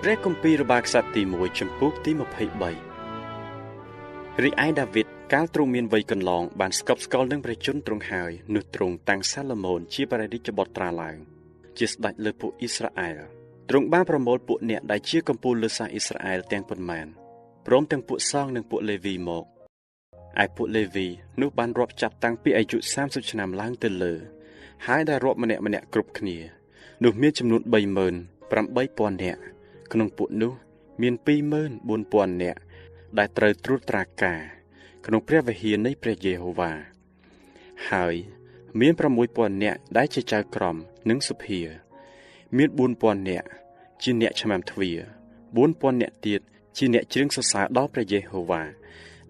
ព្រះគម្ពីររបស់ក្សត្រទី1ចំពុកទី23រីឯដាវីតកាលទ្រង់មានវ័យកន្លងបានស្កប់ស្កល់នឹងព្រះជន្មទ្រង់ហើយនោះទ្រង់តាំងសាឡូមោនជាព្រះរាជបុត្រាឡើងជាស្ដេចលើពួកអ៊ីស្រាអែលទ្រង់បានប្រមូលពួកអ្នកដែលជាកំពូលលើសាសអ៊ីស្រាអែលទាំងប៉ុន្មានព្រមទាំងពួកសង្ឃនិងពួកលេវីមកឯពួកលេវីនោះបានរាប់ចាប់តាំងពីអាយុ30ឆ្នាំឡើងទៅលើហើយដែលរាប់ម្នាក់គ្រប់គ្នានោះមានចំនួន38,000 នាក់ក្នុងពួកនោះមាន24,000 នាក់ដែលត្រូវត្រួតត្រាការក្នុងព្រះវិហារនៃព្រះយេហូវ៉ាហើយមាន6,000 នាក់ដែលជាចៅក្រមនិងសុភាមាន 4,000 នាក់ជាអ្នកឆ្មាំទ្វារ 4,000 នាក់ទៀតជាអ្នកច្រៀងសរសើរដល់ព្រះយេហូវ៉ា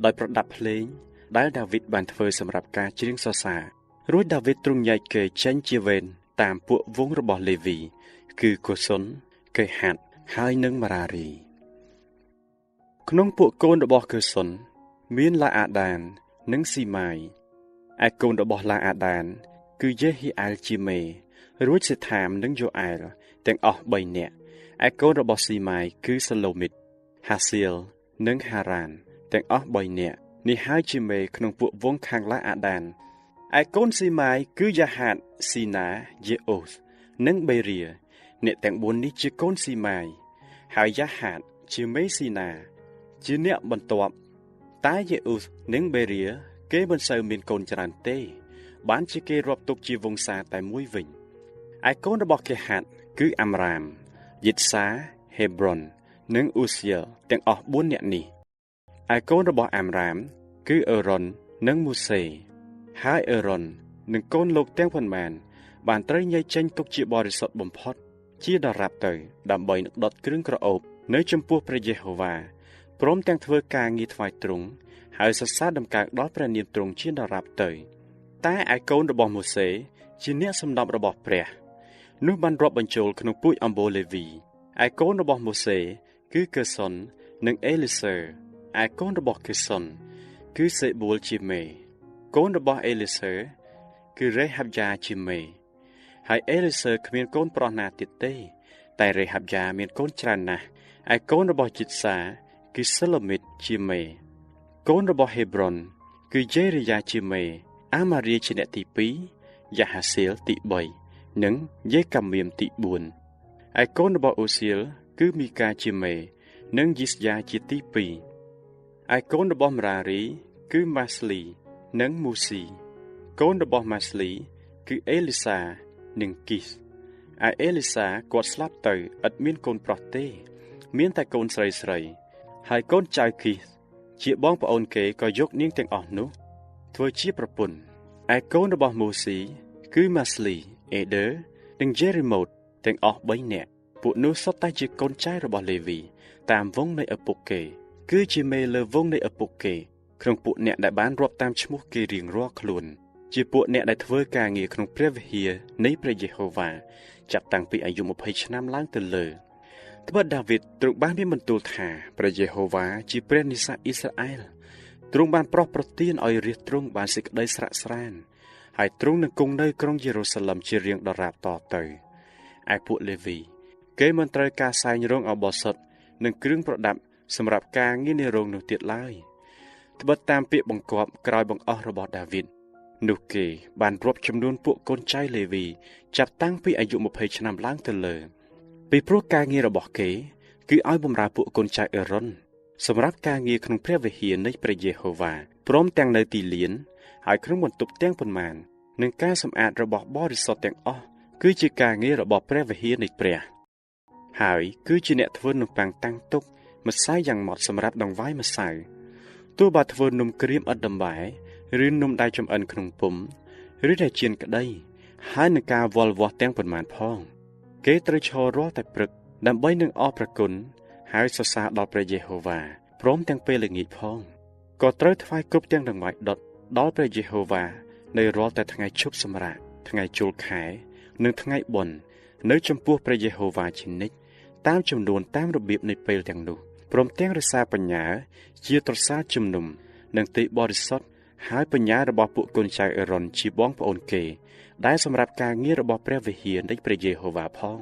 ដោយប្រដាប់ភ្លេងដែលដាវីតបានធ្វើសម្រាប់ការច្រៀងសរសើររួចដាវីតទ្រង់ញែកគេចេញជាវេនតាមពួកវងរបស់លេវីគឺកូសុនកេហាត់ហើយនឹងម៉ារារីក្នុងពួកកូនរបស់កូសុនមានឡាអាដាននិងស៊ីម៉ាយឯកូនរបស់ឡាអាដានគឺយេហ៊ីអែលជាមេរួចសេថាមនិងយូអែលទាំងអស់3នាក់ឯកូនរបស់ស៊ីម៉ាយគឺសាឡូមីតហាសៀលនិងហារ៉ានទាំងអស់3នាក់នេះហើយជាមេក្នុងពួកវងខាងឡាអាដានឯកូនស៊ីម៉ាយគឺយ៉ាហាតស៊ីណាយេអូសនិងបេរៀអ្នកទាំង4នេះជាកូនស៊ីម៉ាយហើយយ៉ាហាតជាមេស៊ីណាជាអ្នកបន្ទាប់តែយេអូសនិងបេរៀគេមិនសូវមានកូនច្រើនទេបានជាគេរាប់ទុកជាវង្សាតែមួយវិញឯកូនរបស់កេហាតគឺអាំរ៉ាមយិតសាហេប្រុននិងអ៊ូសៀលទាំងអស់4នាក់នេះឯកូនរបស់អាំរ៉ាមគឺអេរ៉ុននិងមូសេហើយអេរ៉ុននិងកូនលោកទាំងប៉ុន្មានបានត្រូវញែកចេញទុកជាបរិសុទ្ធបំផុតជាដរាបទៅដើម្បីនឹងដុតគ្រឿងក្រអូបនៅចំពោះព្រះយេហូវ៉ាព្រមទាំងធ្វើការងារថ្វាយទ្រង់ហើយសរសើរដំណើរដល់ព្រះនាមទ្រង់ជាដរាបទៅតែឯកូនរបស់ម៉ូសេជាអ្នកសម្ដប់របស់ព្រះនោះបានរាប់បញ្ចូលក្នុងពូជអម្បូលេវីឯកូនរបស់ម៉ូសេគឺកេសុននិងអេលីសើឯកូនរបស់កេសុនគឺសេប៊ូលជាមេកូនរបស់អេលីសើគឺរេហាប់យ៉ាជាមេហើយអេលីសើគ្មានកូនប្រុសណាទៀតទេតែរេហាប់យ៉ាមានកូនច្រើនណាស់ឯកូនរបស់ជីតសាគឺសាឡូមីតជាមេកូនរបស់ហេប្រុនគឺយេរីយ៉ាជាមេអាម៉ារីជាអ្នកទី2យ៉ាហាសៀលទី3និងយេកាមៀមទី4ឯកូនរបស់អូសៀលគឺមីកាជាមេនិងយីស្យាជាទី2ឯកូនរបស់ម៉ារារីគឺម៉ាស្លីនិងមូស៊ីកូនរបស់ម៉ាស្លីគឺអេលីសានិងគីសឯអេលីសាគាត់ស្លាប់ទៅឥតមានកូនប្រុសទេមានតែកូនស្រីហើយកូនចៅគីសជាបងប្អូនគេក៏យកនាងទាំងអស់នោះធ្វើជាប្រពន្ធឯកូនរបស់មូស៊ីគឺម៉ាស្លីអេដឺនិងយេរីម៉ូតទាំងអស់3នាក់ពួកនោះសុទ្ធតែជាកូនចៅរបស់លេវីតាមវងនៃឪពុកគេគឺជាមេលើវងនៃឪពុកគេក្នុងពួកអ្នកដែលបានរាប់តាមឈ្មោះគេរៀងរាល់ខ្លួនជាពួកអ្នកដែលធ្វើការងារក្នុងព្រះវិហារនៃព្រះយេហូវ៉ាចាប់តាំងពីអាយុ20ឆ្នាំឡើងទៅលើត្បិតដាវីតទ្រង់បានមានបន្ទូលថាព្រះយេហូវ៉ាជាព្រះនិស្ស័យអ៊ីស្រាអែលទ្រង់បានប្រោះប្រទានឲ្យរាជទ្រង់បានសេចក្តីស្រាក់ស្រានហើយទ្រង់នឹងគង់នៅក្រុងយេរូសាឡឹមជារៀងដរាបតទៅឯពួកលេវីគេមិនត្រូវការសែងរងអបោសុតនិងគ្រឿងប្រដាប់សម្រាប់ការងារនៃរោងនោះទៀតឡើយត្បិតតាមពាក្យបង្គាប់ក្រោយបង្អស់របស់ដាវីតនោះគេបានរាប់ចំនួនពួកកូនចៅលេវីចាប់តាំងពីអាយុ20ឆ្នាំឡើងទៅលើពីព្រោះការងាររបស់គេគឺឲ្យបម្រើពួកកូនចៅអេរ៉ុនសម្រាប់ការងារក្នុងព្រះវិហារនៃព្រះយេហូវ៉ាព្រមទាំងនៅទីលានហើយក្នុងបន្ទប់ទាំងប៉ុន្មាននិងការសម្អាតរបស់បរិសុទ្ធទាំងអស់គឺជាការងាររបស់ព្រះវិហារនៃព្រះហើយគឺជាអ្នកធ្វើនំប៉័ងតាំងទុកម្សៅយ៉ាងម៉ត់សម្រាប់ដង្វាយម្សៅទោះបើធ្វើនំក្រៀមឥតដំបែឬនំដៃចំអិនក្នុងពុម្ពឬតែចៀនក្តីហើយនឹងការវល់វាស់ទាំងប៉ុន្មានផងគេត្រូវឈររាល់តែព្រឹកដើម្បីនឹងអរព្រះគុណហើយសរសើរដល់ព្រះយេហូវ៉ាព្រមទាំងពេលល្ងាចផងក៏ត្រូវថ្វាយគ្រប់ទាំងដង្វាយដុតដល់ព្រះយេហូវ៉ានៅរាល់តែថ្ងៃឈប់សម្រាកថ្ងៃចូលខែនិងថ្ងៃបុណ្យនៅចំពោះព្រះយេហូវ៉ាជានិច្ចតាមចំនួនតាមរបៀបនៃពេលទាំងនោះព្រមទាំងរក្សាបញ្ញាជាត្រសាលជំនុំនិងទេបរិសុទ្ធហើយបញ្ញារបស់ពួកកូនចៅអេរ៉ុនជាបងប្អូនគេដែលសម្រាប់ការងាររបស់ព្រះវិហារនៃព្រះយេហូវ៉ាផង